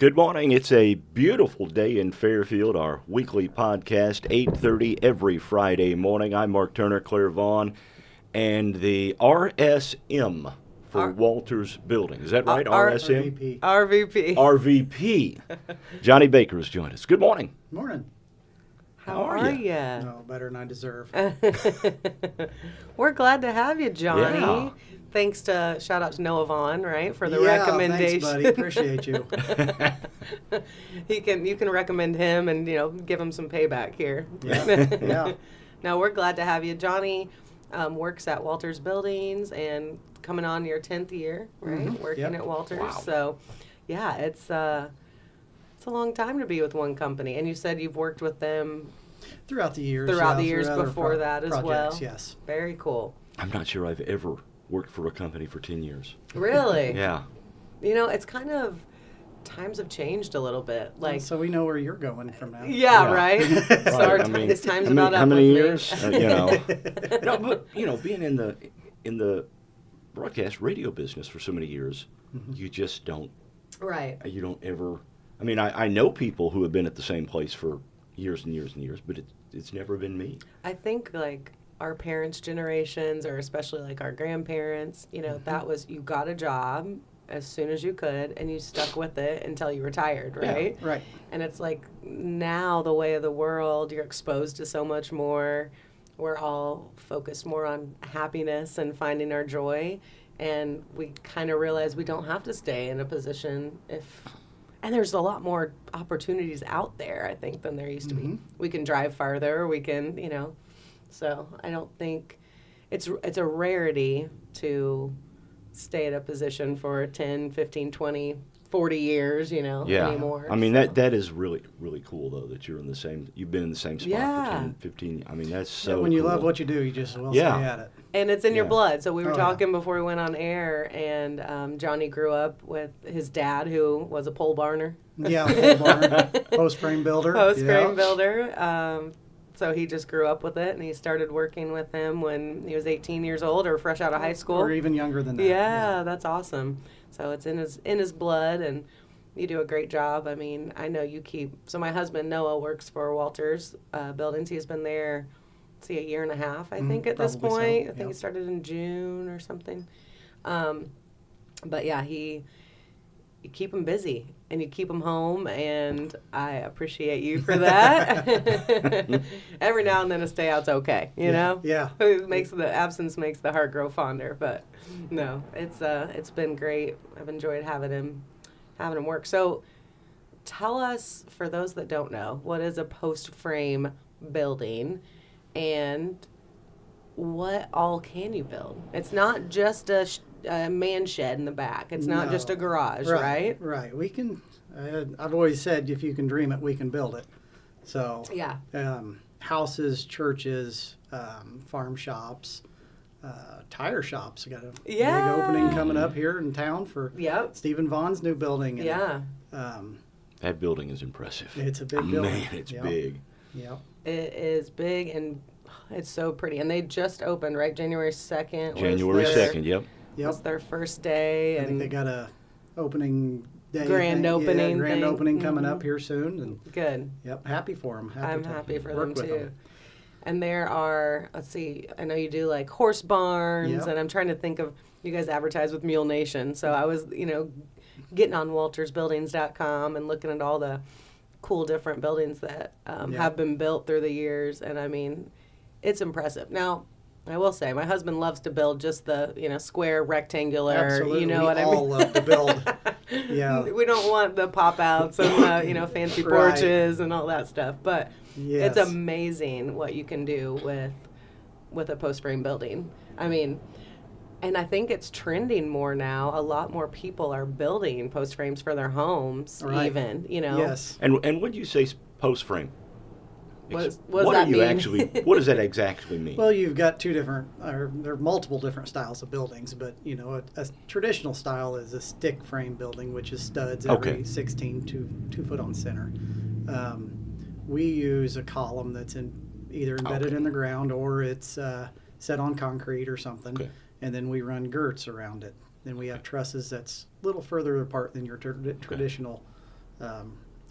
Good morning. It's a beautiful day in Fairfield, our weekly podcast, 8:30 every Friday morning. I'm Mark Turner, Claire Vaughn, and the RSM for Walters Building. Is that right? RSM? RVP. RVP. Johnie Baker has joined us. Good morning. Morning. How are you? No, better than I deserve. We're glad to have you, Johnny. Yeah. Thanks to, shout out to Noah Vaughn, right, for the recommendation. Thanks, buddy. Appreciate you. You can recommend him and, give him some payback here. Yeah. No, we're glad to have you. Johnny works at Walters Buildings and coming on your 10th year, right, working at Walters. Wow. So, yeah, it's a long time to be with one company. And you said you've worked with them Throughout the years. through other before that as projects, well. Yes. Very cool. I'm not sure I've ever worked for a company for 10 years. Really? Yeah. It's kind of, times have changed a little bit. Like, So we know where you're going from now. yeah, right? So Right, his time's how many, about up how many with years? me. No, but being in the broadcast radio business for so many years, you just don't. Right. You don't ever. I mean, I know people who have been at the same place for years and years and years, but it's never been me. I think, like, our parents' generations, or especially, like, our grandparents, that was, you got a job as soon as you could, and you stuck with it until you retired, right? Yeah, right. And it's like, now, the way of the world, you're exposed to so much more. We're all focused more on happiness and finding our joy, and we kind of realize we don't have to stay in a position and there's a lot more opportunities out there, I think, than there used to be. We can drive farther, we can, so I don't think it's a rarity to stay at a position for 10, 15, 20, 40 years, anymore. I mean, that is really, really cool, though, that you've been in the same spot for 10, 15. I mean, that's so when you cool. love what you do, you just will stay at it. And it's in your Yeah. blood. So we were Oh, talking before we went on air, and Johnny grew up with his dad, who was a pole barner. Yeah, pole barn, post frame builder. Post-frame builder. So he just grew up with it, and he started working with him when he was 18 years old or fresh out of high school. Or even younger than that. Yeah, that's awesome. So it's in his blood, and you do a great job. I mean, I know you keep. So my husband Noah works for Walters Buildings. He's been there, a year and a half, I think, at this probably so, point. I think yep. he started in June or something. But yeah, you keep him busy and you keep him home, and I appreciate you for that. Every now and then a stay out's okay, you know? Yeah. The absence makes the heart grow fonder, but no, it's been great. I've enjoyed having him work. So tell us, for those that don't know, what is a post frame building and what all can you build? It's not just a man shed in the back. It's not just a garage, right? Right. We can, I've always said, if you can dream it, we can build it. So, Yeah. Houses, churches, farm shops, tire shops. Got a big Yeah. opening coming up here in town for Yep. Stephen Vaughn's new building. And, Yeah. That building is impressive. It's a big building. Man, it's Yep. big. Yep. It is big, and it's so pretty. And they just opened, right? January 2nd. January 2nd, yep. Was their first day. I think they got a opening day. Grand opening grand thing. opening coming up here soon. And Good. yep, happy for them. I'm happy for them work with too. And there are, let's see, I know you do like horse barns, Yep. and I'm trying to think of, you guys advertise with Mule Nation. So I was, getting on waltersbuildings.com and looking at all the cool different buildings that have been built through the years. And I mean, it's impressive. Now, I will say, my husband loves to build just the, square, rectangular, Absolutely. you know we what I all mean? love to build. Yeah. We don't want the pop-outs and the, fancy Right. porches and all that stuff. But Yes. it's amazing what you can do with a post-frame building. I mean, and I think it's trending more now. A lot more people are building post frames for their homes, Right. even, Yes. And when you say post frame, What does what that are you mean? actually? What does that exactly mean? Well, you've got there are multiple different styles of buildings, but a traditional style is a stick frame building, which is studs every 16 to 2 foot on center. We use a column that's either embedded in the ground or it's set on concrete or something, and then we run girts around it. Then we have trusses that's a little further apart than your traditional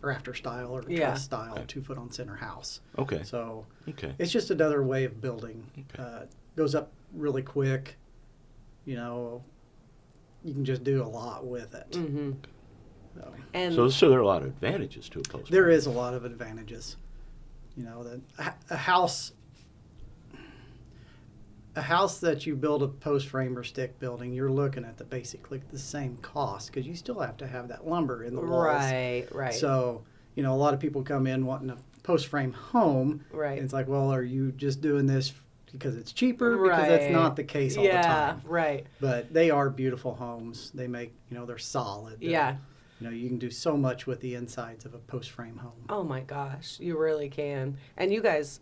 rafter style or Yeah. truss style, 2 foot on center house. Okay. So Okay. it's just another way of building. Okay. Goes up really quick. You know, you can just do a lot with it. Mm-hmm. So, And So there are a lot of advantages to a post frame. there is a lot of advantages. You know, a house that you build a post frame or stick building, you're looking at basically the same cost because you still have to have that lumber in the walls. right. So, you know, a lot of people come in wanting a post frame home. Right. And it's like, well, are you just doing this because it's cheaper? Because that's not the case all the time. Right. But they are beautiful homes. They make, you know, they're solid. Yeah. You know, you can do so much with the insides of a post frame home. Oh my gosh, you really can. And you guys,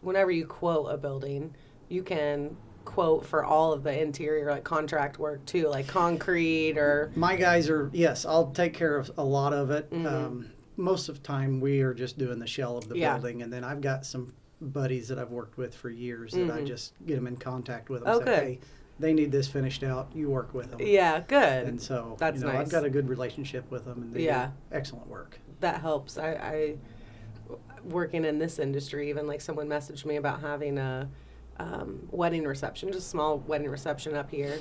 whenever you quote a building, you can quote for all of the interior, like contract work too, like concrete or. My guys are, yes, I'll take care of a lot of it. Mm-hmm. Most of the time we are just doing the shell of the Yeah. building. And then I've got some buddies that I've worked with for years that I just get them in contact with them. Oh, say, good. hey, they need this finished out. You work with them. Yeah, good. And so, That's you know, nice. I've got a good relationship with them, and they Yeah. do excellent work. That helps. I working in this industry, even like someone messaged me about having a wedding reception, just a small wedding reception up here.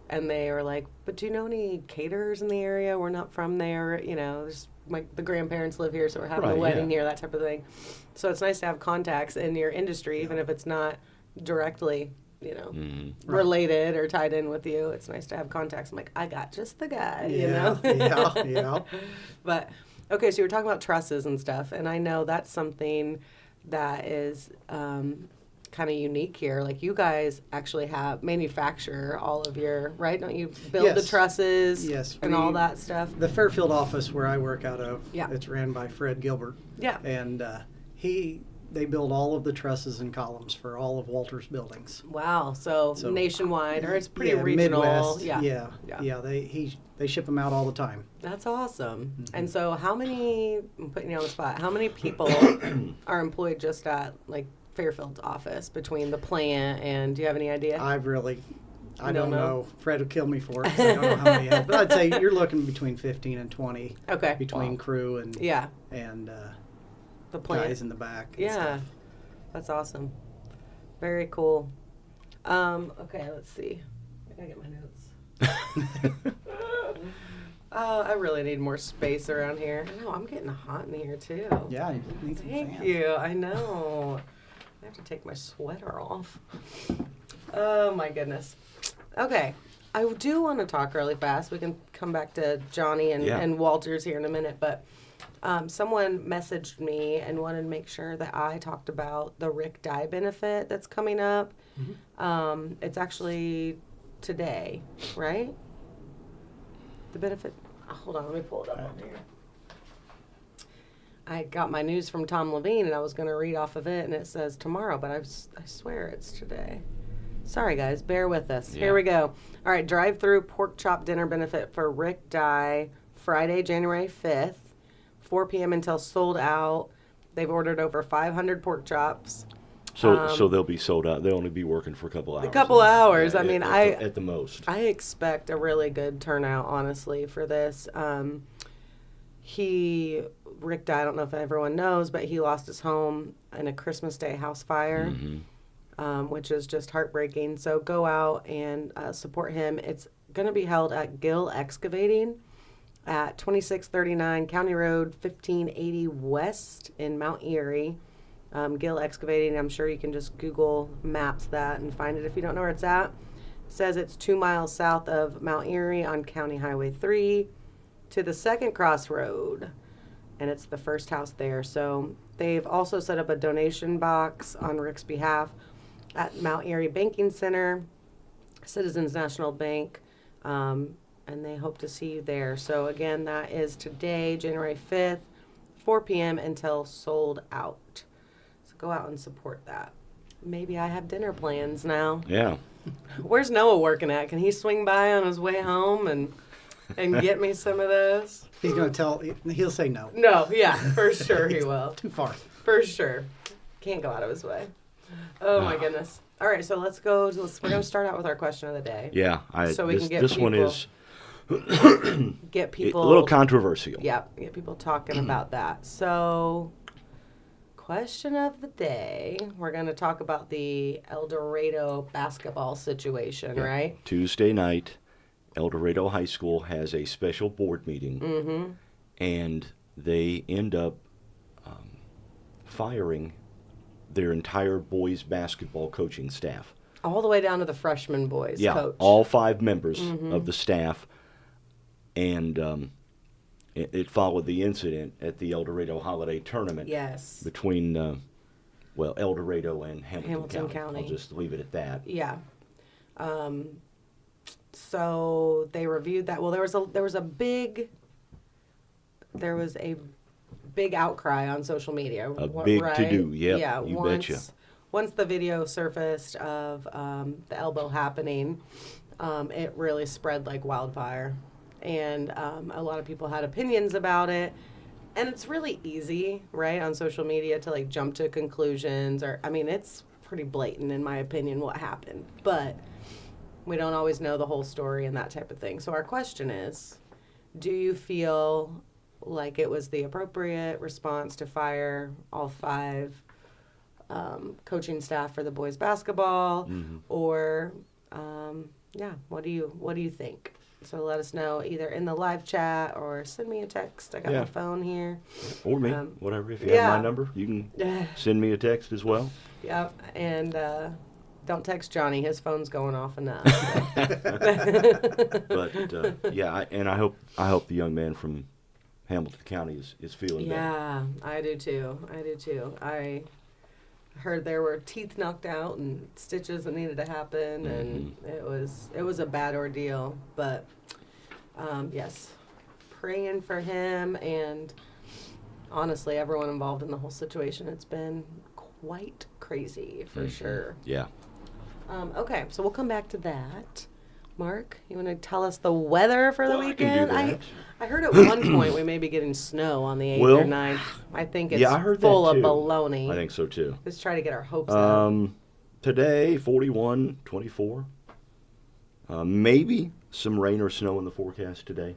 And they were like, but do you know any caterers in the area? We're not from there. You know, there's the grandparents live here, so we're having Right, a wedding yeah. here, that type of thing. So it's nice to have contacts in your industry, even if it's not directly, you know, Mm-hmm. related or tied in with you. It's nice to have contacts. I'm like, I got just the guy, you know? yeah. But, okay, so you were talking about trusses and stuff, and I know that's something that is kind of unique here. Like, you guys actually manufacture all of your, right? Don't you build the Yes. trusses Yes, and all we- that stuff? The Fairfield office where I work out of, Yeah. it's ran by Fred Gilbert. Yeah. And they build all of the trusses and columns for all of Walter's buildings. Wow. So nationwide, or it's pretty Yeah, regional. Midwest. Yeah. Yeah. They ship them out all the time. That's awesome. Mm-hmm. And so I'm putting you on the spot, how many people are employed just at, like, Fairfield's office between the plant and, do you have any idea? I You don't know. Fred will kill me for it. 'Cause I don't know how many. But I'd say you're looking between 15 and 20 Okay. between crew and Yeah. the The plant. guys in the back. And Yeah. stuff. That's awesome. Very cool. Okay, let's see. I gotta get my notes. I really need more space around here. I know, I'm getting hot in here too. Yeah, you need some Thank fans. you. I know. I have to take my sweater off. Oh my goodness. Okay. I do want to talk really fast. We can come back to Johnny and Walters here in a minute, but someone messaged me and wanted to make sure that I talked about the Rick Dye benefit that's coming up. Mm-hmm. It's actually today, right? The benefit. Hold on, let me pull it up on here. I got my news from Tom Levine, and I was going to read off of it, and it says tomorrow, but I swear it's today. Sorry, guys. Bear with us. Yeah. Here we go. All right, drive-through pork chop dinner benefit for Rick Dye, Friday, January 5th, 4 p.m. until sold out. They've ordered over 500 pork chops. So they'll be sold out. They'll only be working for a couple hours. A couple hours. Yeah, I mean, at the most. I expect a really good turnout, honestly, for this. Rick Dye, I don't know if everyone knows, but he lost his home in a Christmas Day house fire, which is just heartbreaking. So go out and support him. It's going to be held at Gill Excavating at 2639 County Road 1580 West in Mount Erie. Gill Excavating, I'm sure you can just Google Maps that and find it if you don't know where it's at. It says it's 2 miles south of Mount Erie on County Highway 3 to the second crossroad, and it's the first house there. So they've also set up a donation box on Rick's behalf at Mount Erie Banking Center, Citizens National Bank, and they hope to see you there. So again, that is today, January 5th, 4 p.m. until sold out. So go out and support that. Maybe I have dinner plans now. Yeah. Where's Noah working at? Can he swing by on his way home and get me some of those? He's going to he'll say no. No, yeah, for sure he will. Too far. For sure. Can't go out of his way. Oh my goodness. All right, so we're going to start out with our question of the day. Yeah. So we can get this one people- is get people A little controversial. Yeah, get people talking about that. So, question of the day. We're going to talk about the El Dorado basketball situation, Yeah. right? Tuesday night, El Dorado High School has a special board meeting, and they end up firing their entire boys basketball coaching staff. All the way down to the freshman boys coach. All 5 members of the staff, and it followed the incident at the El Dorado Holiday Tournament Yes. between, El Dorado and Hamilton County. I'll just leave it at that. Yeah. So they reviewed that. Well, there was a big outcry on social media. A big to-do, yep, Yeah. you betcha. Once the video surfaced of the elbow happening, it really spread like wildfire, and a lot of people had opinions about it. And it's really easy, right, on social media to like jump to conclusions, it's pretty blatant in my opinion what happened, but we don't always know the whole story and that type of thing. So our question is, do you feel like it was the appropriate response to fire all 5 coaching staff for the boys basketball, or what do you think? So let us know either in the live chat or send me a text. I got my phone here. Or me, whatever. If you have my number, you can send me a text as well. Yep, and don't text Johnny. His phone's going off enough. But I hope the young man from Hamilton County is feeling better. Yeah, I do too. I heard there were teeth knocked out and stitches that needed to happen, and it was a bad ordeal. But yes, praying for him, and honestly, everyone involved in the whole situation. It's been quite crazy for sure. Yeah. Okay, so we'll come back to that. Mark, you want to tell us the weather for the weekend? I can do that. I heard at one point we may be getting snow on the 8th or 9th. I think it's I heard full that of too. baloney. I think so too. Let's try to get our hopes up. Today, 41, 24. Maybe some rain or snow in the forecast today.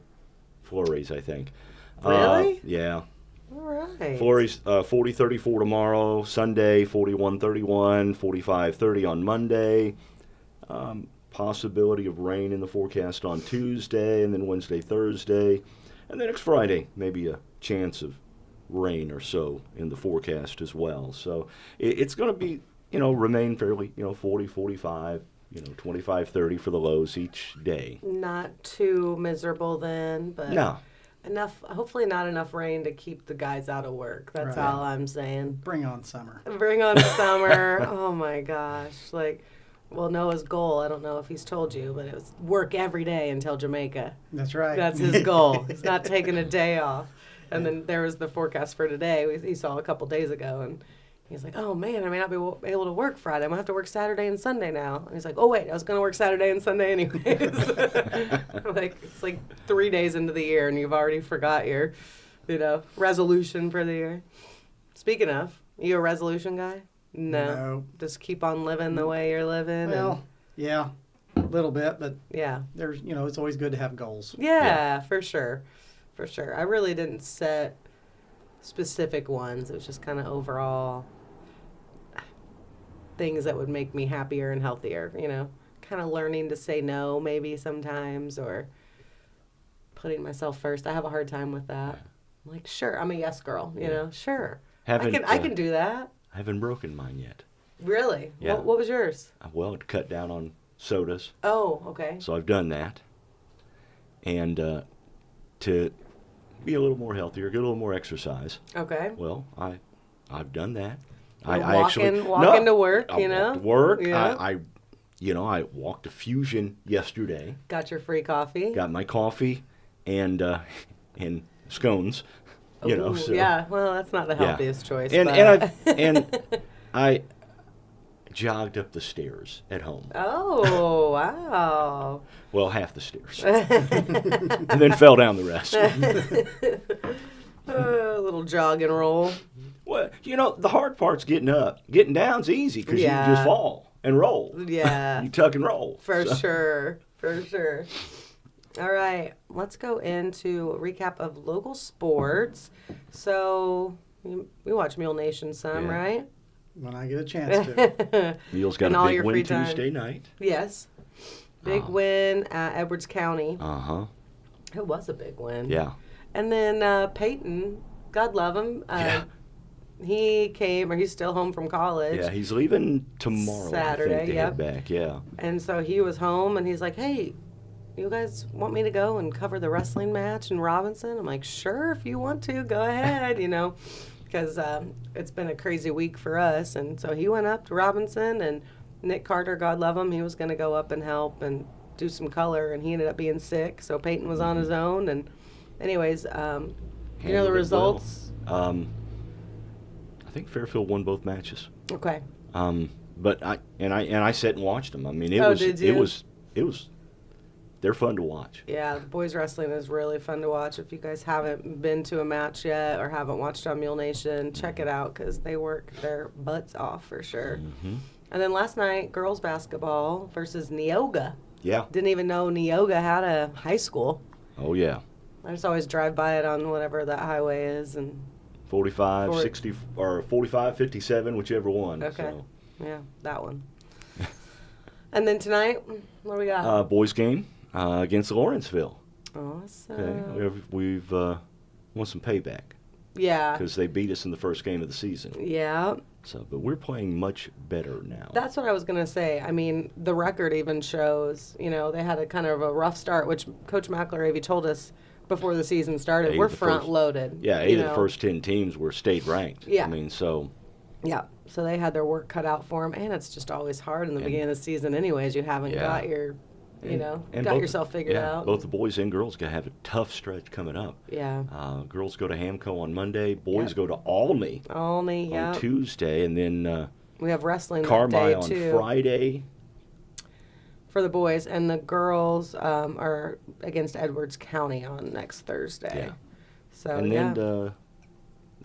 Flurries, I think. Really? Yeah. All right. Flurries, 40, 34 tomorrow. Sunday, 41, 31. 45, 30 on Monday. Possibility of rain in the forecast on Tuesday, and then Wednesday, Thursday. And then next Friday, maybe a chance of rain or so in the forecast as well. So it's going to be, remain fairly, 40, 45, 25, 30 for the lows each day. Not too miserable then, but No. hopefully not enough rain to keep the guys out of work. That's Right. all I'm saying. Bring on summer. Bring on summer. Oh my gosh. Well, Noah's goal, I don't know if he's told you, but it was work every day until Jamaica. That's right. That's his goal. He's not taking a day off. And then there was the forecast for today. He saw a couple days ago, and he's like, oh, man, I may not be able to work Friday. I'm going to have to work Saturday and Sunday now. And he's like, oh, wait, I was going to work Saturday and Sunday anyways. It's like 3 days into the year, and you've already forgot your, resolution for the year. Speaking of, you a resolution guy? No. Just keep on living the way you're living. Well, yeah, a little bit, but yeah. there's, it's always good to have goals. Yeah, for sure. For sure. I really didn't set specific ones. It was just kind of overall things that would make me happier and healthier, kind of learning to say no maybe sometimes, or putting myself first. I have a hard time with that. I'm like, sure, I'm a yes girl, sure. I can do that. I haven't broken mine yet. Really? Yeah. What was yours? Well, to cut down on sodas. Oh, okay. So I've done that. And to be a little more healthier, get a little more exercise. Okay. Well, I've done that. Walking to work, I walked to work. Yeah. I walked to Fusion yesterday. Got your free coffee. Got my coffee and scones. Ooh, So, yeah. Well, that's not the healthiest choice. And I jogged up the stairs at home. Oh, wow. Well, half the stairs. And then fell down the rest. A little jog and roll. Well, the hard part's getting up. Getting down's easy because you can just fall and roll. Yeah. You tuck and roll. For sure. All right, let's go into a recap of local sports. So, we watch Mule Nation some, Yeah. right? When I get a chance to. Neil's got In a all big your win free time. Tuesday night. Yes. Big Oh. win at Edwards County. Uh-huh. It was a big win. Yeah. And then Peyton, God love him. Yeah. He came, or he's still home from college. Yeah, he's leaving tomorrow, Saturday, I think, to yep. head back. Yeah. And so he was home, and he's like, hey, you guys want me to go and cover the wrestling match in Robinson? I'm like, sure, if you want to, go ahead, because it's been a crazy week for us. And so he went up to Robinson, and Nick Carter, God love him, he was going to go up and help and do some color, and he ended up being sick. So Peyton was on his own. And anyways, the Handled it well. results? I think Fairfield won both matches. Okay. But I sat and watched them. I mean, Did you? it was they're fun to watch. Yeah, the boys wrestling is really fun to watch. If you guys haven't been to a match yet or haven't watched on Mule Nation, check it out because they work their butts off for sure. Mm-hmm. And then last night, girls basketball versus Neoga. Yeah. Didn't even know Neoga had a high school. Oh yeah. I just always drive by it on whatever that highway is. And 45, 60, or 45, 57, whichever one. Okay. So. Yeah, that one. And then tonight, what do we got? Boys game against Lawrenceville. Awesome. Okay. We've won some payback Yeah. because they beat us in the first game of the season. Yeah. So, but we're playing much better now. That's what I was going to say. I mean, the record even shows, they had a kind of a rough start, which Coach McElravy told us before the season started. We're front loaded. Yeah, 8 of the first 10 teams were state ranked. Yeah. I mean, so. Yeah. So they had their work cut out for them. And it's just always hard in the beginning of the season anyways. You haven't got your, got yourself figured out. Both the boys and girls got to have a tough stretch coming up. Yeah. Girls go to Hamco on Monday. Boys go to Olney on Tuesday. And then we have wrestling Carmi that day, on too. Friday. For the boys. And the girls are against Edwards County on next Thursday. Yeah. So, And then the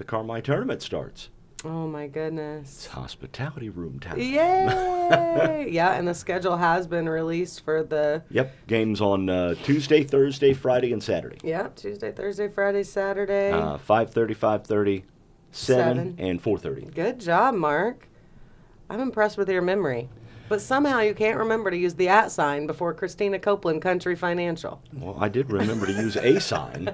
Carmi tournament starts. Oh, my goodness. It's hospitality room time. Yay! Yeah, and the schedule has been released for the... Yep, games on Tuesday, Thursday, Friday, and Saturday. Yeah, Tuesday, Thursday, Friday, Saturday. 5:30, 5:30, 7, and 4:30. Good job, Mark. I'm impressed with your memory. But somehow you can't remember to use the @ sign before Christina Copeland Country Financial. Well, I did remember to use a sign.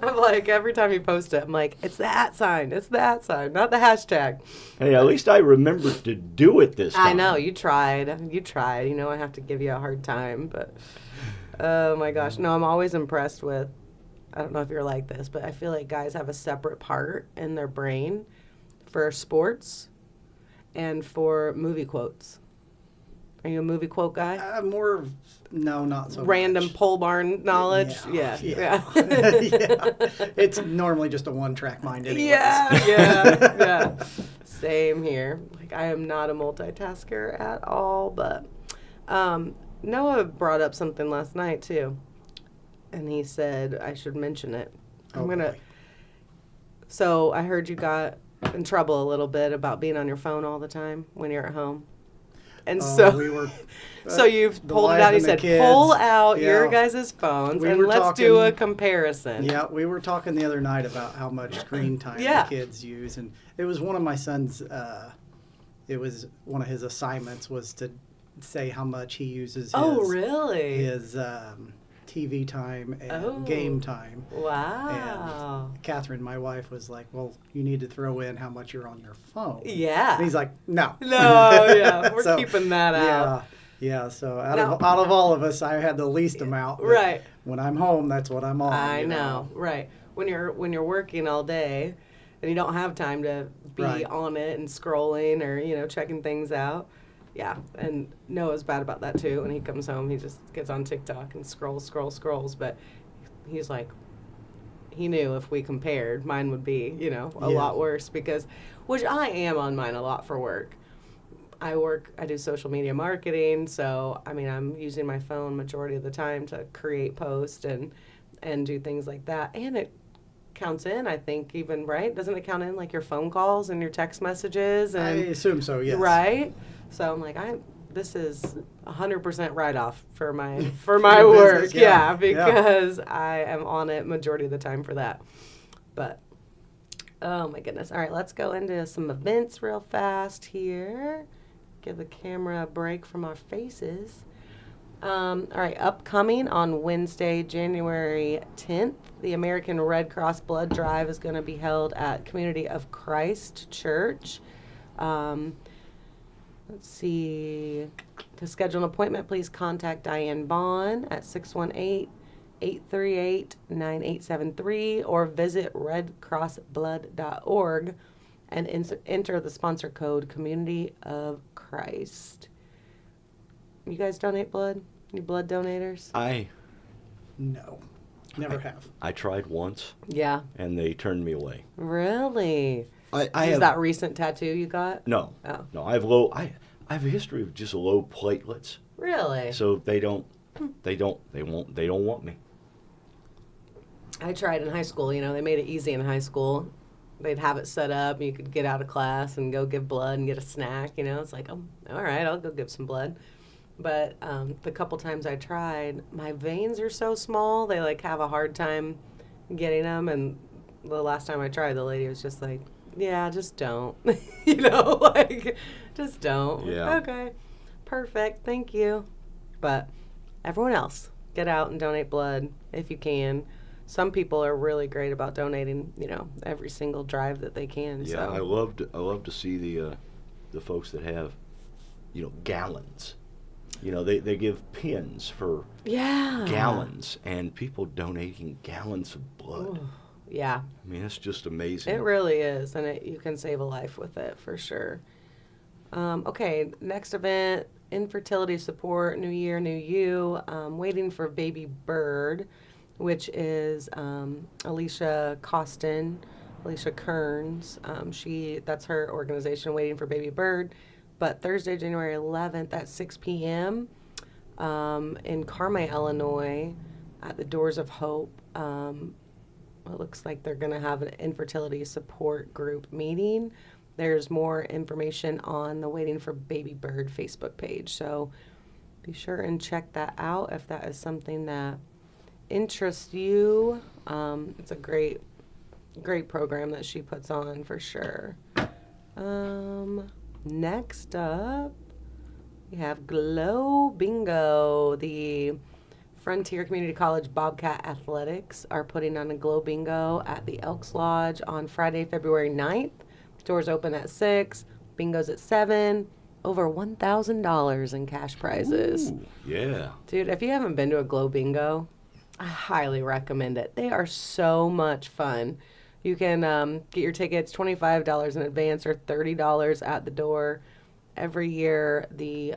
I'm like, every time you post it, I'm like, it's the @ sign. It's the @ sign, not the hashtag. Hey, at least I remembered to do it this time. I know, you tried. You tried. I have to give you a hard time, but oh my gosh. No, I'm always impressed with, I don't know if you're like this, but I feel like guys have a separate part in their brain for sports and for movie quotes. Are you a movie quote guy? No, not so Random much. pole barn knowledge? Yeah. Yeah. It's normally just a one-track mind anyways. Yeah. Same here. Like, I am not a multitasker at all, but Noah brought up something last night, too. And he said I should mention it. Boy. So I heard you got in trouble a little bit about being on your phone all the time when you're at home. And We were... so you've the pulled it wife out. He and the said, kids. pull out your Yeah. guys' phones We and were let's do a talking- comparison. Yeah, we were talking the other night about how much screen time Yeah. the kids use, and it was one of my son's. It was one of his assignments was to say how much he uses. Oh, really? His TV time and game time. Wow. And Catherine, my wife, was like, "Well, you need to throw in how much you're on your phone." Yeah. And he's like, "No, No, yeah, we're So, keeping that out. Yeah. So out of all of us, I had the least amount. but Right. When I'm home, that's what I'm on. I you know. Right. When you're working all day, and you don't have time to be Right. on it and scrolling or checking things out. Yeah, and Noah's bad about that too. When he comes home, he just gets on TikTok and scrolls. But he's like, he knew if we compared, mine would be, a lot worse which I am on mine a lot for work. I do social media marketing, so I'm using my phone majority of the time to create posts and do things like that. And it counts in, I think, even, right? Doesn't it count in like your phone calls and your text messages? And, I assume so, yes. Right? So I'm like, I this is 100% write-off for my your work. business, yeah. Yeah, because I am on it majority of the time for that. But, oh my goodness. All right, let's go into some events real fast here. Give the camera a break from our faces. All right, upcoming on Wednesday, January 10th, the American Red Cross Blood Drive is going to be held at Community of Christ Church. Let's see. To schedule an appointment, please contact Diane Bond at 618-838-9873 or visit redcrossblood.org and enter the sponsor code Community of Christ. You guys donate blood? You blood donators? No, never have. I tried once, Yeah. and they turned me away. Really? I Is have that recent tattoo you got? no, Oh. no. I have a history of just low platelets, Really? so they don't want me. I tried in high school. You know, they made it easy in high school. They'd have it set up. You could get out of class and go give blood and get a snack. You know, it's like, oh, all right, I'll go give some blood. But the couple times I tried, my veins are so small, they like have a hard time getting them. And the last time I tried, the lady was just like, yeah, just don't. You know, like, just don't. Yeah. Okay, perfect, thank you. But everyone else, get out and donate blood if you can. Some people are really great about donating, you know, every single drive that they can. Yeah, So. I love to see the folks that have, gallons. They give pins for Yeah. gallons, and people donating gallons of blood. Ooh, yeah, I mean, it's just amazing. it really is, and you can save a life with it for sure. Okay, next event, infertility support, New Year, New You, waiting for baby bird, which is Alicia Kearns. That's her organization, Waiting for Baby Bird. But Thursday, January 11th at 6 p.m. In Carmi, Illinois, at the Doors of Hope. It looks like they're going to have an infertility support group meeting. There's more information on the Waiting for Baby Bird Facebook page. So be sure and check that out if that is something that interests you. It's a great program that she puts on for sure. Next up, we have Glow Bingo. The Frontier Community College Bobcat Athletics are putting on a Glow Bingo at the Elks Lodge on Friday, February 9th. Doors open at 6, bingo's at 7. Over $1,000 in cash prizes. Ooh, yeah. Dude, if you haven't been to a Glow Bingo, I highly recommend it. They are so much fun. You can get your tickets $25 in advance or $30 at the door. Every year, the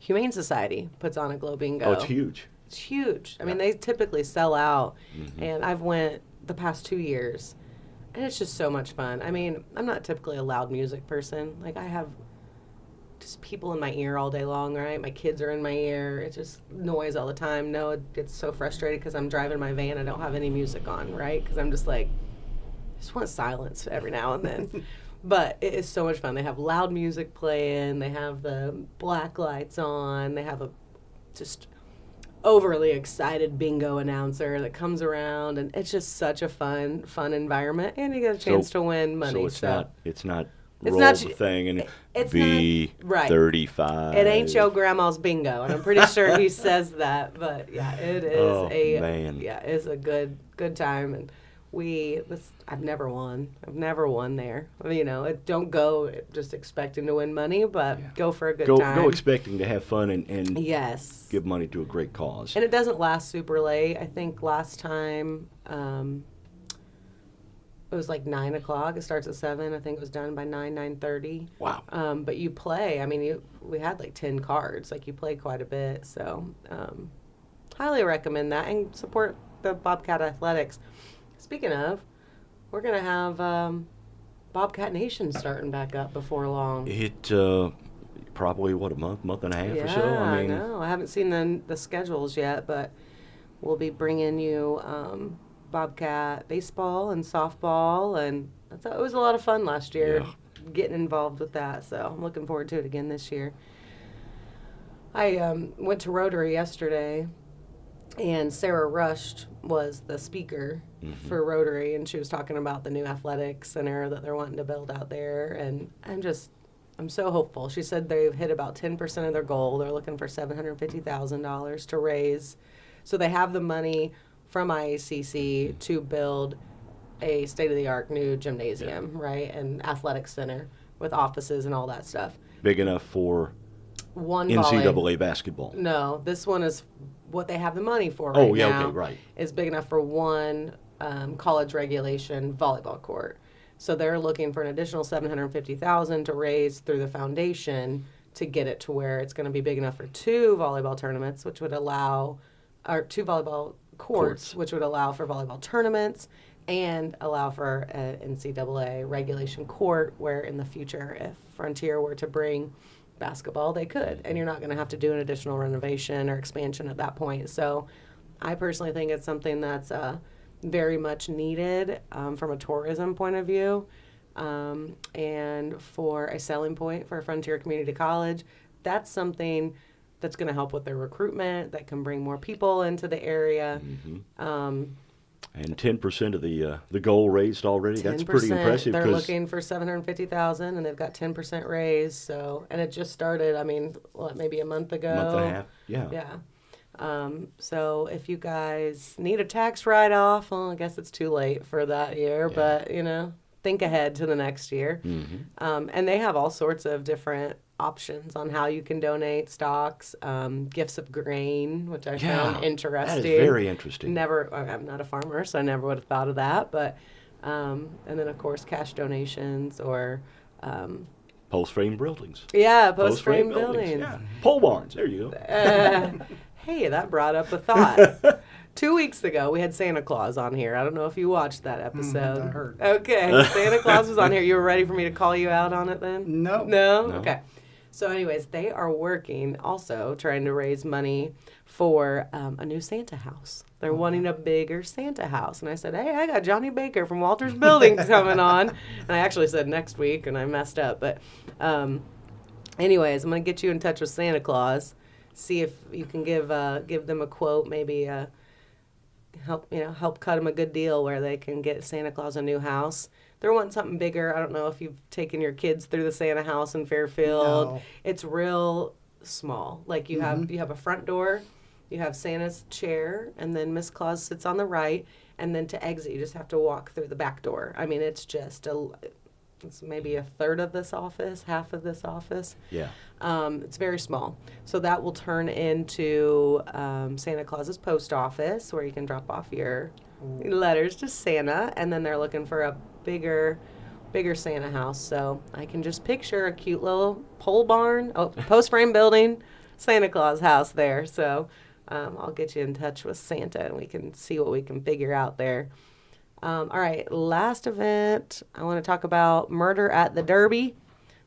Humane Society puts on a Glow Bingo. Oh, it's huge. It's huge. I mean, they typically sell out, Mm-hmm. and I've went the past 2 years, and it's just so much fun. I mean, I'm not typically a loud music person. Like, I have just people in my ear all day long, right? My kids are in my ear. It's just noise all the time. No, it gets so frustrated because I'm driving my van. I don't have any music on, right? Because I'm just like, I just want silence every now and then. But it is so much fun. They have loud music playing. They have the black lights on. They have a just overly excited bingo announcer that comes around, and it's just such a fun environment. And you get a chance to win money. So it's not It's roll not- the thing and it's be not- right. 35. It ain't your grandma's bingo, and I'm pretty sure he says that. But yeah, it is man. Yeah, it's a good time, and I've never won. I've never won there. Don't go just expecting to win money, but go for a good time. Go expecting to have fun and Yes. give money to a great cause. And it doesn't last super late. I think last time it was like 9 o'clock. It starts at 7. I think it was done by 9:30. Wow. But you play. I mean, we had like 10 cards. Like, you play quite a bit. So highly recommend that, and support the Bobcat Athletics. Speaking of, we're going to have Bobcat Nation starting back up before long. It probably a month and a half or so. I know. I haven't seen the schedules yet, but we'll be bringing you Bobcat baseball and softball, and it was a lot of fun last year. Yeah. getting involved with that. So I'm looking forward to it again this year. I went to Rotary yesterday, and Sarah Rush was the speaker for Rotary, and she was talking about the new athletic center that they're wanting to build out there. And I'm so hopeful. She said they've hit about 10% of their goal. They're looking for $750,000 to raise. So they have the money from IACC to build a state-of-the-art new gymnasium, right, and athletic center with offices and all that stuff. Big enough for One NCAA basketball. No, this one is what they have the money for right Oh, yeah, now. okay, right. Is big enough for one college regulation volleyball court. So they're looking for an additional $750,000 to raise through the foundation to get it to where it's going to be big enough for two volleyball tournaments, which would allow, or two volleyball courts, which would allow for volleyball tournaments and allow for an NCAA regulation court where in the future, if Frontier were to bring basketball, they could. And you're not going to have to do an additional renovation or expansion at that point. So I personally think it's something that's very much needed from a tourism point of view, and for a selling point for Frontier Community College. That's something that's going to help with their recruitment, that can bring more people into the area. And 10% of the goal raised already. 10%, that's pretty impressive. They're looking for $750,000, and they've got 10% raised. So, and it just started. I mean, maybe a month ago. Month and a half. Yeah. Yeah. So if you guys need a tax write-off, well, I guess it's too late for that year, but, think ahead to the next year. And they have all sorts of different options on how you can donate stocks, gifts of grain, which I found interesting. That is very interesting. I'm not a farmer, so I never would have thought of that, but, and then, of course, cash donations or... post-frame buildings. Yeah, post-frame buildings. Yeah. Pole barns. There you go. Hey, that brought up a thought. 2 weeks ago, we had Santa Claus on here. I don't know if you watched that episode. I heard. Okay, Santa Claus was on here. You were ready for me to call you out on it then? No. No? Okay. So anyways, they are working also trying to raise money for a new Santa house. They're wanting a bigger Santa house. And I said, hey, I got Johnie Baker from Walters Buildings coming on. And I actually said next week, and I messed up. But anyways, I'm going to get you in touch with Santa Claus. See if you can give them a quote, maybe help cut them a good deal where they can get Santa Claus a new house. They're wanting something bigger. I don't know if you've taken your kids through the Santa house in Fairfield. No. It's real small. Like you have a front door, you have Santa's chair, and then Miss Claus sits on the right, and then to exit you just have to walk through the back door. I mean, it's just it's maybe a third of this office, half of this office. Yeah. It's very small. So that will turn into Santa Claus's post office where you can drop off your letters to Santa. And then they're looking for a bigger Santa house. So I can just picture a cute little pole barn, post-frame building, Santa Claus house there. So I'll get you in touch with Santa and we can see what we can figure out there. All right, last event, I want to talk about Murder at the Derby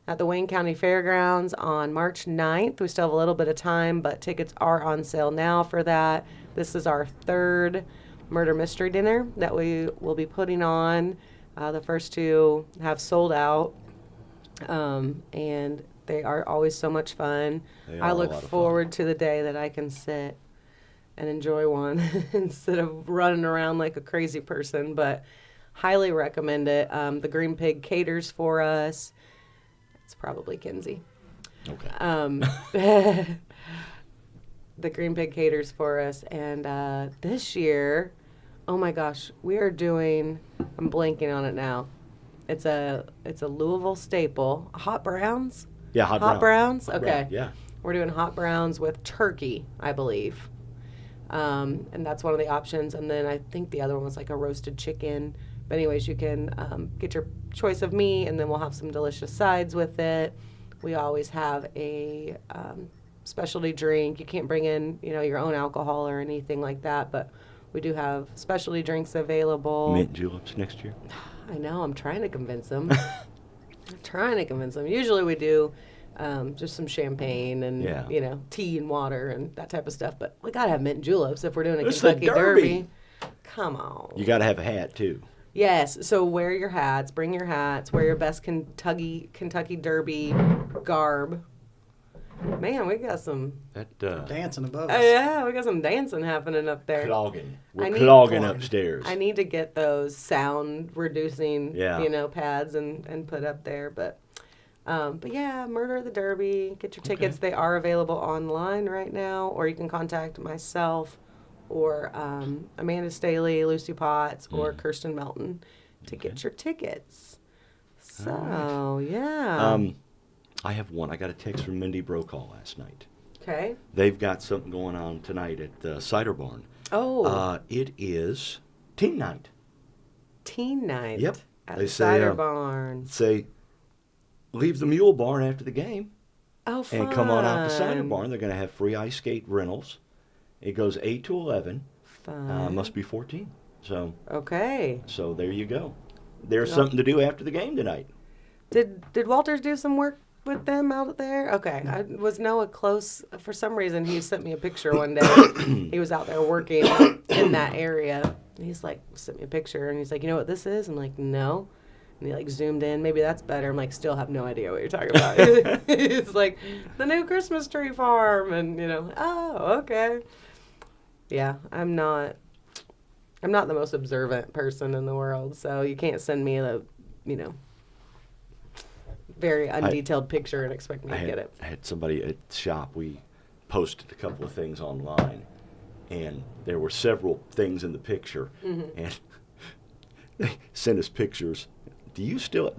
at the Wayne County Fairgrounds on March 9th. We still have a little bit of time, but tickets are on sale now for that. This is our third murder mystery dinner that we will be putting on. The first two have sold out, and they are always so much fun. I look forward to the day that I can sit and enjoy one instead of running around like a crazy person, but highly recommend it. The Green Pig caters for us. It's probably Kinsey. Okay. The Green Pig caters for us, and this year, oh my gosh, we are doing, I'm blanking on it now. It's a Louisville staple. Hot browns? Yeah, hot browns? Okay. Brown, yeah. We're doing hot browns with turkey, I believe. And that's one of the options. And then I think the other one was like a roasted chicken. But anyways, you can get your choice of meat, and then we'll have some delicious sides with it. We always have a specialty drink. You can't bring in, your own alcohol or anything like that, but we do have specialty drinks available. Mint juleps next year. I know. I'm trying to convince them. Usually we do just some champagne and, tea and water and that type of stuff. But we got to have mint juleps if we're doing a Kentucky Derby. Come on. You got to have a hat, too. Yes. So wear your hats. Bring your hats. Wear your best Kentucky Derby garb. Man, we got some. Dancing above us. Yeah, we got some dancing happening up there. Clogging. We're I need- clogging upstairs. I need to get those sound reducing, Yeah. pads and put up there. But yeah, Murder at the Derby. Get your tickets. They are available online right now, or you can contact myself or Amanda Staley, Lucy Potts, or Kirsten Melton to get your tickets. So, yeah. I have one. I got a text from Mindy Brokaw last night. Okay. They've got something going on tonight at the Cider Barn. Oh. It is teen night. Teen night. Yep. At They the say, Cider Barn. Say, leave the Mule Barn after the game Oh, fun. and come on out to Cider Barn. They're going to have free ice skate rentals. It goes 8 to 11. Fun. Must be 14. So Okay. there you go. There's Yep. something to do after the game tonight. Did Walters do some work with them out there? Okay. Was Noah close? For some reason, he sent me a picture one day. He was out there working in that area. And he's like, sent me a picture, and he's like, you know what this is? I'm like, no. And he like zoomed in. Maybe that's better. I'm like, still have no idea what you're talking about. He's like, the new Christmas tree farm, and oh, okay. Yeah, I'm not the most observant person in the world, so you can't send me a, very undetailed picture and expect me to get it. I had somebody at the shop. We posted a couple of things online, and there were several things in the picture, and they sent us pictures. Do you still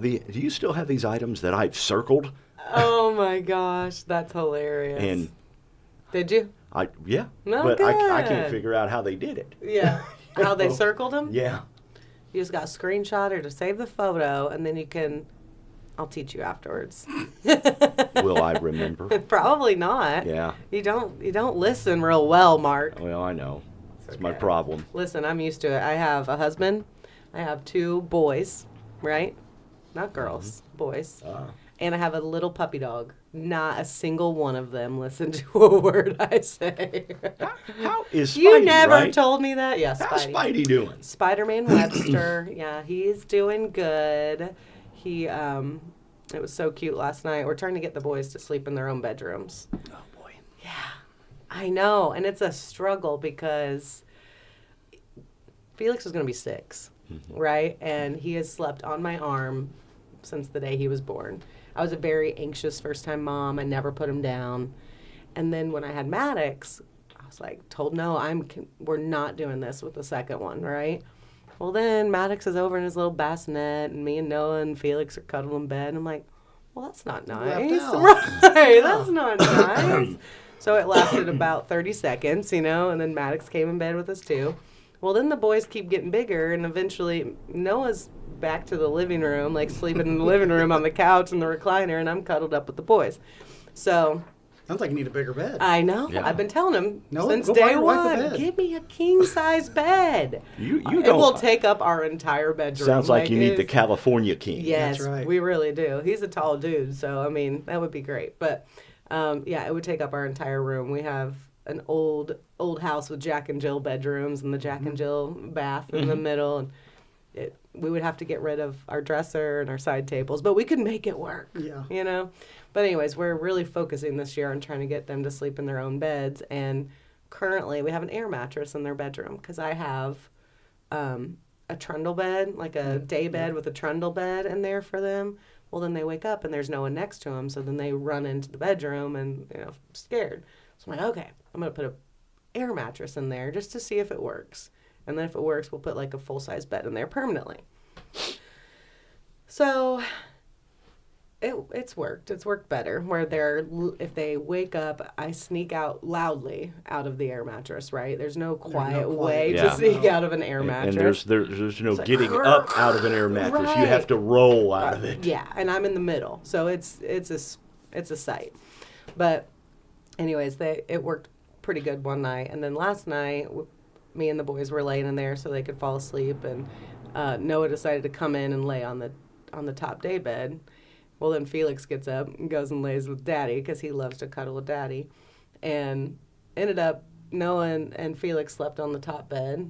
have these items that I've circled? Oh my gosh, that's hilarious. And did you? Yeah, No, but I can't good. figure out how they did it. Yeah. How they circled them? Yeah. You just got a screenshot or to save the photo, and then you can. I'll teach you afterwards. Will I remember? Probably not. Yeah. You don't listen real well, Mark. Well, I know. It's my okay. problem. Listen, I'm used to it. I have a husband. I have 2 boys, right? Not girls, boys. And I have a little puppy dog. Not a single one of them listen to a word I say. How is Spidey, You never right? told me that? Yeah, How's Spidey. Spidey doing? Spider-Man Webster. Yeah, he's doing good. He, it was so cute last night. We're trying to get the boys to sleep in their own bedrooms. Oh boy. Yeah, I know. And it's a struggle because Felix is going to be 6, right? And he has slept on my arm since the day he was born. I was a very anxious first-time mom. I never put him down. And then when I had Maddox, I was like, told no, we're not doing this with the second one, right? Well, then Maddox is over in his little bassinet, and me and Noah and Felix are cuddling in bed. And I'm like, well, that's not nice. Left out. Right, that's not nice. So it lasted about 30 seconds, and then Maddox came in bed with us too. Well, then the boys keep getting bigger, and eventually Noah's back to the living room, like sleeping in the living room on the couch in the recliner, and I'm cuddled up with the boys. So Sounds like you need a bigger bed. I know. Yeah. I've been telling him No, since go buy day your wife a one, bed. give me a king-size bed. You It don't. will take up our entire bedroom. Sounds like you need the it's- California King. Yes, That's right. we really do. He's a tall dude, so I mean that would be great. But yeah, it would take up our entire room. We have an old house with Jack and Jill bedrooms and the Jack and Jill bath in the middle, and we would have to get rid of our dresser and our side tables, but we could make it work. Yeah. But anyways, we're really focusing this year on trying to get them to sleep in their own beds, and currently we have an air mattress in their bedroom because I have a trundle bed, like a day bed with a trundle bed in there for them. Well, then they wake up and there's no one next to them, so then they run into the bedroom and scared. So I'm like, okay, I'm gonna put a air mattress in there just to see if it works, and then if it works, we'll put like a full size bed in there permanently. So it's worked. It's worked better. Where if they wake up, I sneak out loudly out of the air mattress. Right? There's no quiet way Yeah. to sneak out of an air mattress. And there's no It's like, getting up out of an air mattress. You have Right. to roll out of it. Yeah, and I'm in the middle, so it's a sight. But anyways, it worked pretty good one night, and then last night, me and the boys were laying in there so they could fall asleep, and Noah decided to come in and lay on the top day bed. Well, then Felix gets up and goes and lays with Daddy because he loves to cuddle with Daddy, and ended up Noah and Felix slept on the top bed,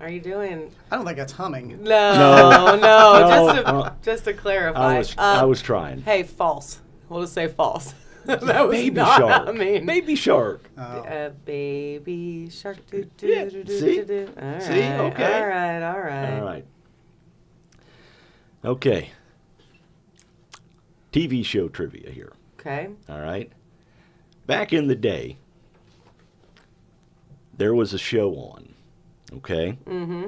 Are you doing? I don't think that's humming. No. No. Just to clarify. I was trying. Hey, false. We'll just say false. That was Baby not, shark. I mean, Baby shark. baby shark. Yeah, see? All right. See? Okay. All right. All right. Okay. TV show trivia here. Okay. All right. Back in the day, there was a show on. Okay. Mm-hmm.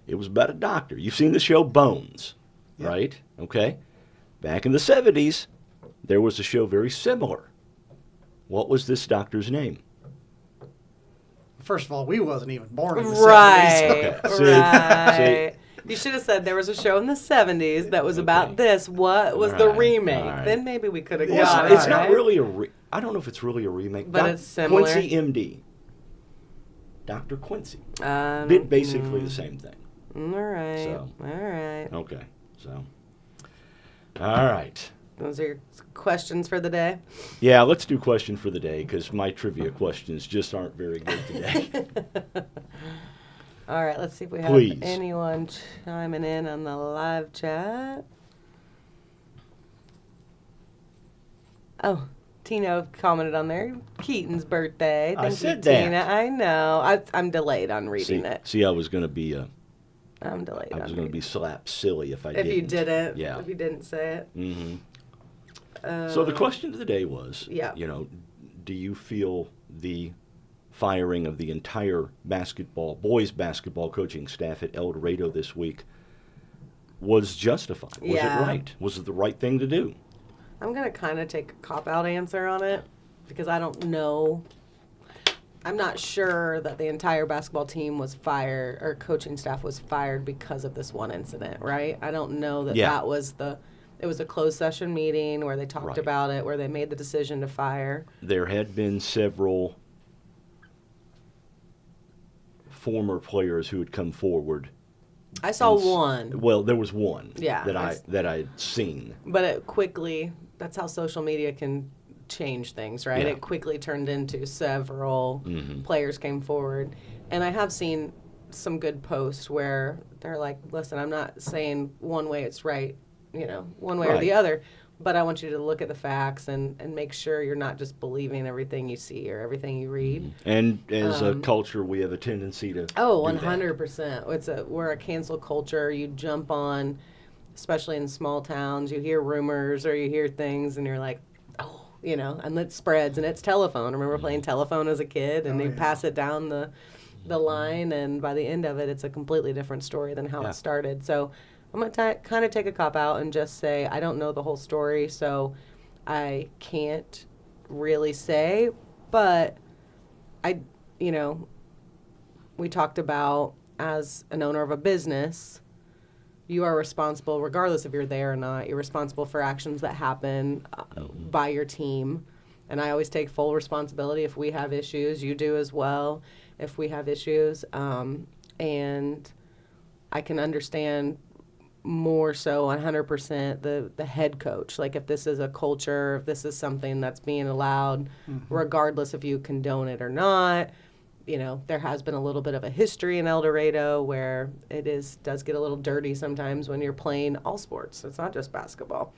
It was about a doctor. You've seen the show Bones, Yeah. right? Okay. Back in the 70s, there was a show very similar. What was this doctor's name? First of all, we wasn't even born in the Right. 70s. See? Right. You should have said there was a show in the 70s that was about Okay. this. What was All the right, remake? all right. Then maybe we could have Well, got It's it. not right? really I don't know if it's really a remake. But it's similar. Quincy MD. Dr. Quincy. Um, Did basically the same thing. All right. So. All right. Okay. So. All right. Those are your questions for the day. Yeah, let's do question for the day because my trivia questions just aren't very good today. All right, let's see if we have Please. anyone chiming in on the live chat. Oh, Tina commented on there. Keaton's birthday. I Thank said you, that. Tina. I know. I'm delayed on reading it. See, I was going to be I'm delayed I was on going to be reading slapped silly if I it. didn't. If you didn't. Yeah. If you didn't say it. Mm-hmm. So the question of the day was, yeah. Do you feel the firing of the entire boys basketball coaching staff at El Dorado this week was justified? Was Yeah. it right? Was it the right thing to do? I'm going to kind of take a cop-out answer on it because I don't know. I'm not sure that the entire basketball team was fired or coaching staff was fired because of this one incident, right? I don't know that Yeah. that was it was a closed session meeting where they talked Right. about it, where they made the decision to fire. There had been several former players who had come forward. I saw and one, Well, there was one Yeah, that I'd seen. but it quickly, that's how social media can change things, right? Yeah. It quickly turned into several Mhm. players came forward. And I have seen some good posts where they're like, listen, I'm not saying one way it's right, one way or the Right. other, but I want you to look at the facts and make sure you're not just believing everything you see or everything you read. And as a culture, we have a tendency to Oh, do that. 100%. We're a cancel culture. You jump on, especially in small towns, you hear rumors or you hear things and you're like, oh, and it spreads and it's telephone. I remember playing telephone as a kid and Oh, you yeah. pass it down the line and by the end of it, it's a completely different story than how Yeah. it started. So I'm going to kind of take a cop out and just say, I don't know the whole story, so I can't really say, but we talked about as an owner of a business, you are responsible, regardless if you're there or not, you're responsible for actions that happen by your team. And I always take full responsibility if we have issues. You do as well if we have issues. And I can understand more so 100% the head coach. Like if this is a culture, if this is something that's being allowed, regardless if you condone it or not. There has been a little bit of a history in El Dorado where does get a little dirty sometimes when you're playing all sports. It's not just basketball.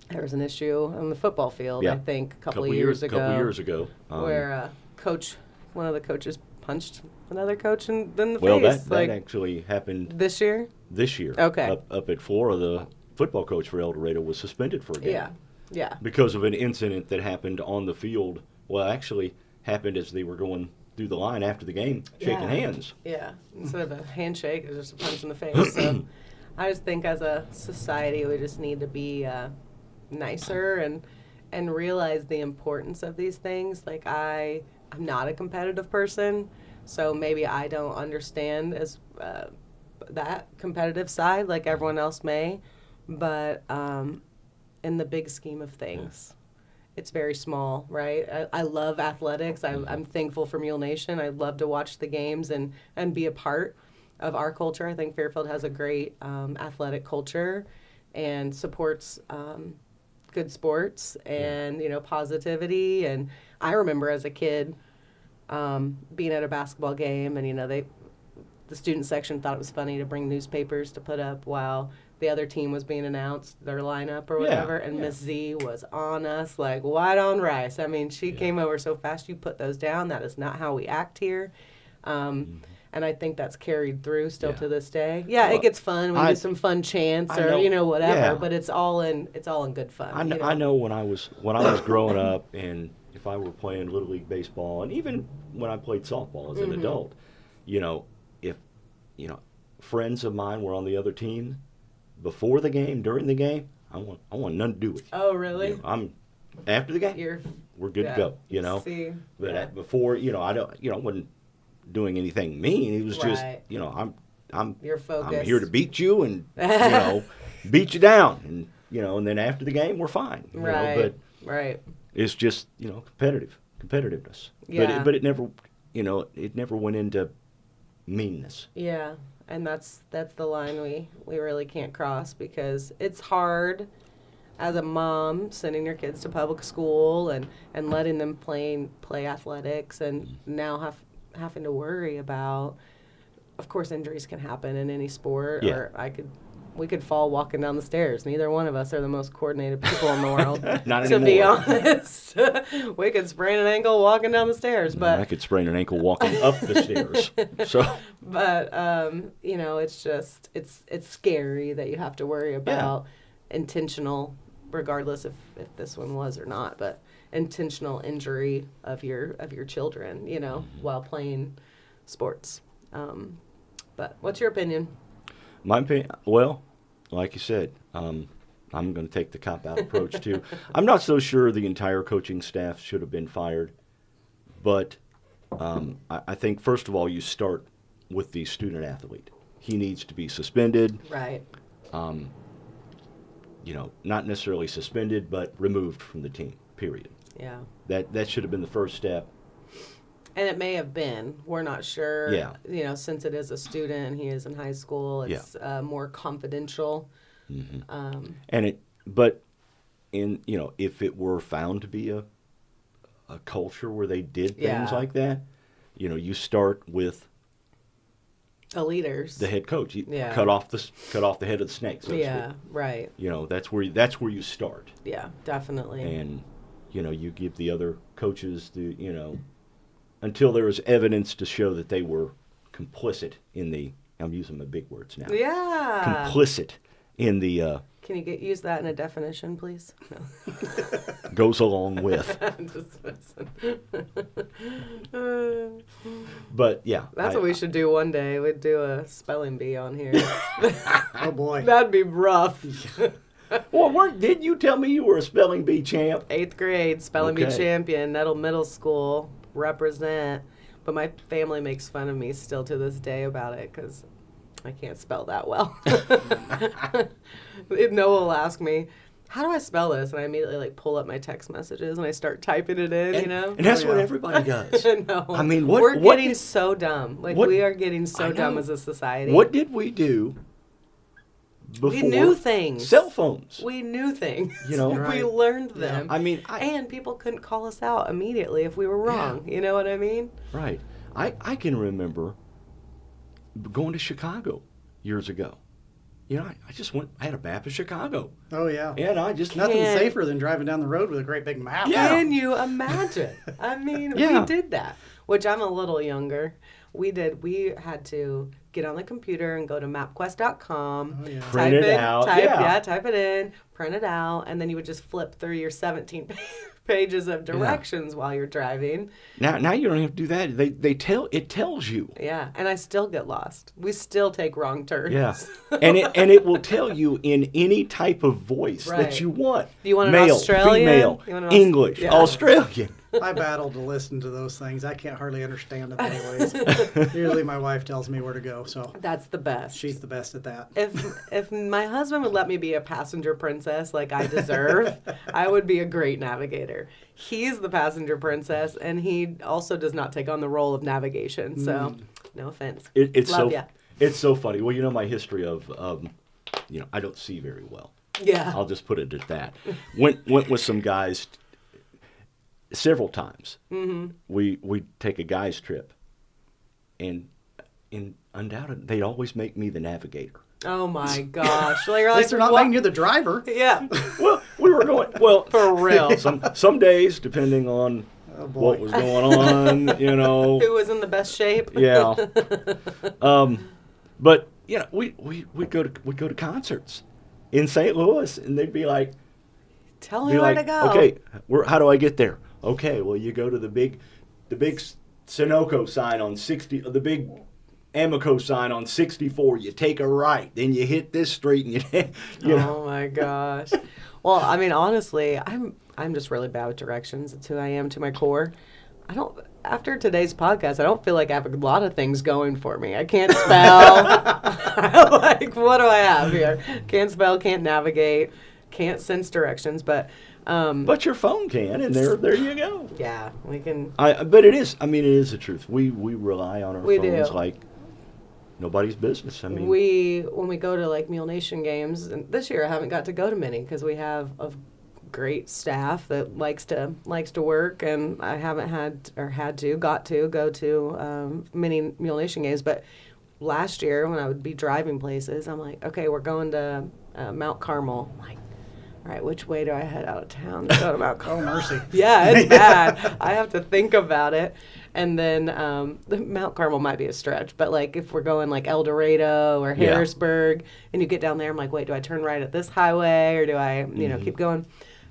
There was an issue on the football field, Yeah. I think, a couple of years ago. Where one of the coaches punched another coach in the Well, face. that actually happened This year? this year. Okay. Up at Flora, the football coach for El Dorado was suspended for a game. Yeah. Because of an incident that happened on the field. Well, actually happened as they were going through the line after the game, shaking Yeah. hands. Yeah. Instead of a handshake, it was just a punch in the face. So I just think as a society, we just need to be nicer and realize the importance of these things. Like I'm not a competitive person, so maybe I don't understand as that competitive side like everyone else may, but in the big scheme of things, it's very small, right? I love athletics. I'm thankful for Mule Nation. I love to watch the games and be a part of our culture. I think Fairfield has a great athletic culture and supports good sports and, positivity. And I remember as a kid being at a basketball game and, the student section thought it was funny to bring newspapers to put up while the other team was being announced, their lineup or whatever, and Miss Z was on us like white on rice. I mean, she came over so fast. You put those down. That is not how we act here. And I think that's carried through still to this day. Yeah, well, it gets fun. We do some fun chants or whatever, but it's all in good fun. I know when I was growing up, and if I were playing Little League baseball, and even when I played softball as an adult, if friends of mine were on the other team, before the game, during the game, I want nothing to do with you. Oh, really? I'm after the game. We're good to go. See, but before, I wasn't doing anything mean. It was just, You're focused. I'm here to beat you and beat you down, and and then after the game we're fine. Right. But it's just competitiveness. Yeah. But it never it never went into meanness. Yeah, and that's the line we really can't cross, because it's hard as a mom sending your kids to public school and letting them play athletics, and now having to worry about, of course, injuries can happen in any sport, or we could fall walking down the stairs. Neither one of us are the most coordinated people in the world. Not to anymore. be honest. We could sprain an ankle walking down the stairs, but I could sprain an ankle walking up the stairs. So, but it's just it's scary that you have to worry about intentional, regardless if this one was or not, but intentional injury of your children, while playing sports. But what's your opinion? my opinion, well, like you said, I'm going to take the cop-out approach too. I'm not so sure the entire coaching staff should have been fired, but I think, first of all, you start with the student-athlete. He needs to be suspended. Right. Not necessarily suspended, but removed from the team, period. Yeah. That should have been the first step. And it may have been. We're not sure. Yeah. Since it is a student, he is in high school. It's more confidential. Mm-hmm. If it were found to be a culture where they did things like that, you start with the leaders, the head coach. Cut off the head of the snake. So to speak. Right. That's where you start. Yeah, definitely. And you give the other coaches until there is evidence to show that they were complicit in the. I'm using my big words now. Yeah. Complicit in the. Can you use that in a definition, please? No. Goes along with. I'm just messing. But yeah. That's what we should do one day. We'd do a spelling bee on here. Oh boy. That'd be rough. Well, did you tell me you were a spelling bee champ? 8th grade spelling bee champion, Nettle Middle School, represent. But my family makes fun of me still to this day about it because I can't spell that well. Noah will ask me, how do I spell this? And I immediately pull up my text messages and I start typing it in, And that's what everybody does. No. I mean, we're getting so dumb. We are getting so dumb as a society. What did we do before? We knew things. Cell phones. We knew things. Right. We learned them. Yeah. I mean, and people couldn't call us out immediately if we were wrong. Yeah. You know what I mean? Right. I can remember going to Chicago years ago. I just went. I had a map of Chicago. Oh yeah. And I just Nothing safer than driving down the road with a great big map. Yeah. Can you imagine? I mean, Yeah. we did that. Which I'm a little younger. We did. We had to get on the computer and go to MapQuest.com. Oh, yeah. Print it out. Type it in, print it out, and then you would just flip through your 17 pages of directions while you're driving. Now you don't have to do that. It tells you. Yeah, and I still get lost. We still take wrong turns. Yeah, and it will tell you in any type of voice that you want. Do you want an Male, Australian? female, You want an English, Australian. I battle to listen to those things. I can't hardly understand them anyways. Usually my wife tells me where to go, so That's the best. she's the best at that. If my husband would let me be a passenger princess like I deserve, I would be a great navigator. He's the passenger princess, and he also does not take on the role of navigation. So, no offense. It's Love so ya. It's so funny. Well, my history of I don't see very well. Yeah. I'll just put it at that. Went with some guys several times. Mm-hmm. We take a guys trip, and and undoubtedly, they'd always make me the navigator. Oh my gosh! Like, you're At least they're not what? making you the driver. Yeah, Well, we were going, well, for real. some days, depending on Oh, boy. what was going on, you know. Who was in the best shape? Yeah. But, you know, we'd go to concerts in St. Louis, and they'd be like, Tell me where to go. okay, how do I get there? Okay, well, you go to the big Sunoco sign on 60, the big Amoco sign on 64. You take a right, then you hit this street, and you know. Oh my gosh. Well, I mean, honestly, I'm just really bad with directions. It's who I am to my core. After today's podcast, I don't feel like I have a lot of things going for me. I can't spell. Like, what do I have here? Can't spell, can't navigate, can't sense directions, but But your phone can, and there you go. yeah, we can. But it is the truth. We rely on our We phones do. like nobody's business. I mean, When we go to like Mule Nation games, and this year I haven't got to go to many because we have a great staff that likes to work, and I haven't got to go to many Mule Nation games. But last year when I would be driving places, I'm like, okay, we're going to Mount Carmel. I'm like, all right, which way do I head out of town to go to Mount Carmel? Oh, mercy. Yeah, it's bad. I have to think about it. And then the Mount Carmel might be a stretch, but like if we're going like El Dorado or Yeah. Harrisburg, and you get down there, I'm like, wait, do I turn right at this highway or do I, keep going?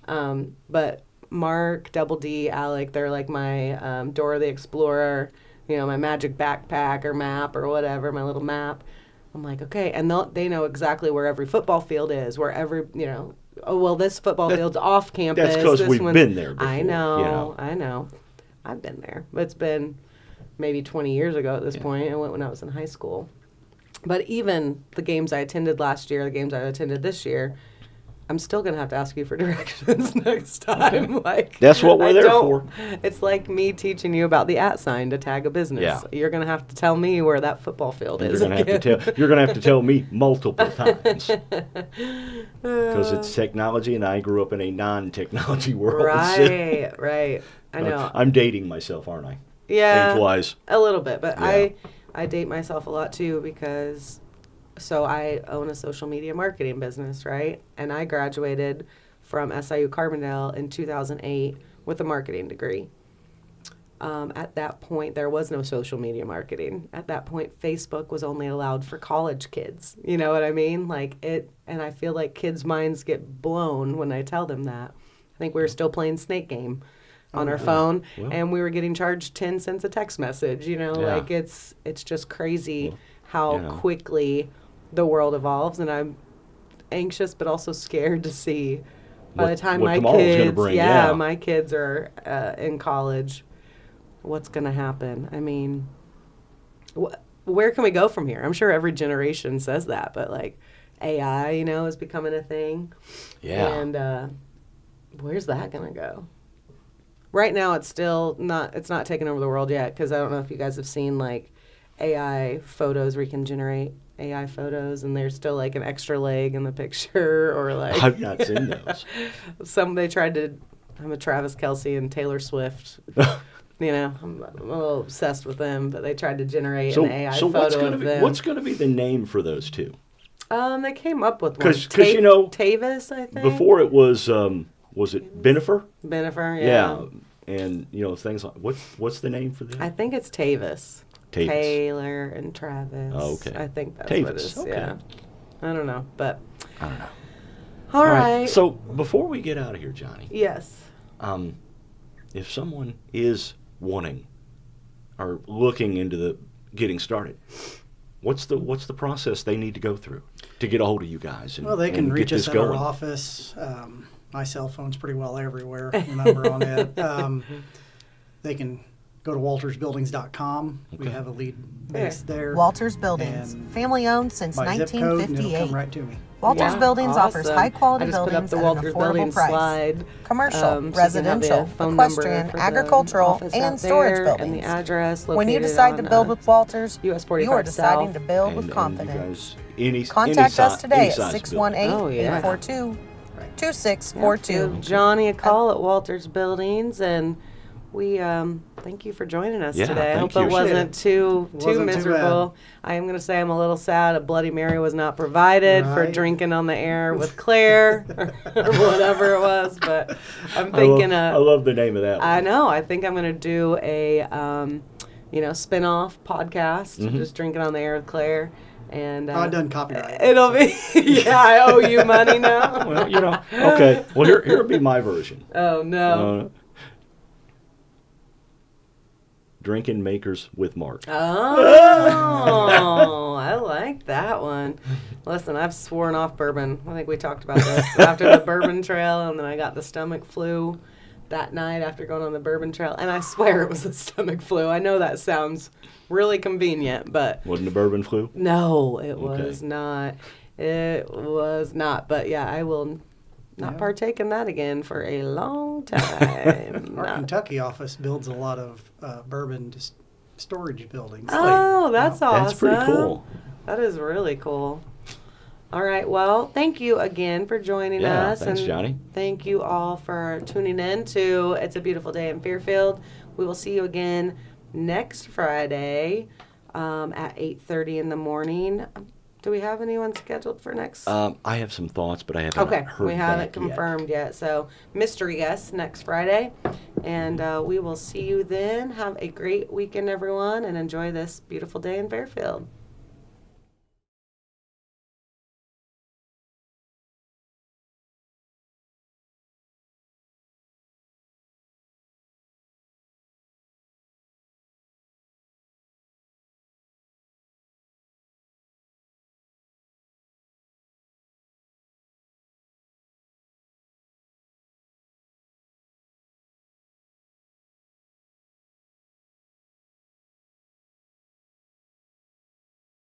But Mark, Double D, Alec, they're like my Dora the Explorer, my magic backpack or map or whatever, my little map. I'm like, okay, and they know exactly where every football field is, where every, oh, well, this football field's off campus. that's because this we've one's- been there before. I know. I've been there. But it's been maybe 20 years ago at this point. I went when I was in high school. But even the games I attended last year, the games I attended this year, I'm still going to have to ask you for directions next time. Like, That's what we're I there don't- for. It's like me teaching you about the @, to tag a business. Yeah. You're going to have to tell me where that football field And is. you're gonna have to tell me multiple times because it's technology, and I grew up in a non-technology world. Right, right. I know. I'm dating myself, aren't I? Yeah, Age-wise. a little bit, but Yeah. I date myself a lot too because I own a social media marketing business, right? And I graduated from SIU Carbondale in 2008 with a marketing degree. At that point, there was no social media marketing. At that point, Facebook was only allowed for college kids. You know what I mean? And I feel like kids' minds get blown when I tell them that. I think we were still playing Snake Game on our phone, Well. and we were getting charged 10 cents a text message. Yeah. It's just crazy how you know. quickly the world evolves, and I'm anxious but also scared to see by the time what my tomorrow's gonna kids, bring, yeah. my kids are in college, what's going to happen. I mean, where can we go from here? I'm sure every generation says that, but like AI, is becoming a thing. Yeah. And where's that going to go? Right now, it's not taking over the world yet, because I don't know if you guys have seen like AI photos where you can generate AI photos and there's still like an extra leg in the picture, or like I've not seen those. I'm a Travis Kelce and Taylor Swift. I'm a little obsessed with them, but they tried to generate an AI photo of them. What's going to be the name for those two? They came up with one. 'Cause, Tavis, I think. Before it was it Benifer? Benifer, yeah. And things like what's the name for that? I think it's Tavis. Tavis. Taylor and Travis. Oh, okay. I think that's Tavis, what it is. okay. Yeah. I don't know, but I don't know. all right. So before we get out of here, Johnny, yes. if someone is wanting or looking into getting started, what's the process they need to go through to get a hold of you guys? Well, they can and reach get us this at our going? office. My cell phone's pretty well everywhere. The number on it. They can go to waltersbuildings.com. We Okay. have a lead base there. Walters Buildings, And family owned since my zip code, and it'll 1958. come right to me. Walters Yeah, Buildings offers awesome. high quality I just put up buildings the at Walters an affordable Buildings price. slide. Commercial, So you can have the residential, phone number equestrian, for the agricultural, office out and storage there, buildings. And the address When you located decide to on, build with Walters, US you 45 are deciding South. to build with And confidence. you guys, Contact us today at size building. 618-842-2642. Give Johnny a call at Walters Buildings, and we thank you for joining us Yeah, today. I thank hope you. it wasn't too Wasn't too miserable. I am going to say I'm a little sad a Bloody Mary was not provided for Right. drinking on the air with Claire or whatever it was, but I'm thinking I love the name of that one. I know. I think I'm going to do a spin-off podcast, just drinking on the air with Claire. And I done copyright. it'll be yeah, I owe you money now. Well, okay. Well, here'll be my version. Oh no. Drinking Makers with Mark. Oh, I like that one. Listen, I've sworn off bourbon. I think we talked about this after the bourbon trail, and then I got the stomach flu that night after going on the bourbon trail, and I swear it was the stomach flu. I know that sounds really convenient, but Wasn't the bourbon flu? no, it was not. It was not. But yeah, I will not partake in that again for a long time. Our Kentucky office builds a lot of bourbon storage buildings. Oh, that's awesome. That's pretty cool. That is really cool. All right. Well, thank you again for joining Yeah, us. thanks, and Johnny. Thank you all for tuning in to It's a Beautiful Day in Fairfield. We will see you again next Friday at 8:30 in the morning. Do we have anyone scheduled for next? I have some thoughts, but I haven't Okay, heard we haven't back confirmed yet. So mystery guest next Friday. And we will see you then. Have a great weekend, everyone, and enjoy this beautiful day in Fairfield.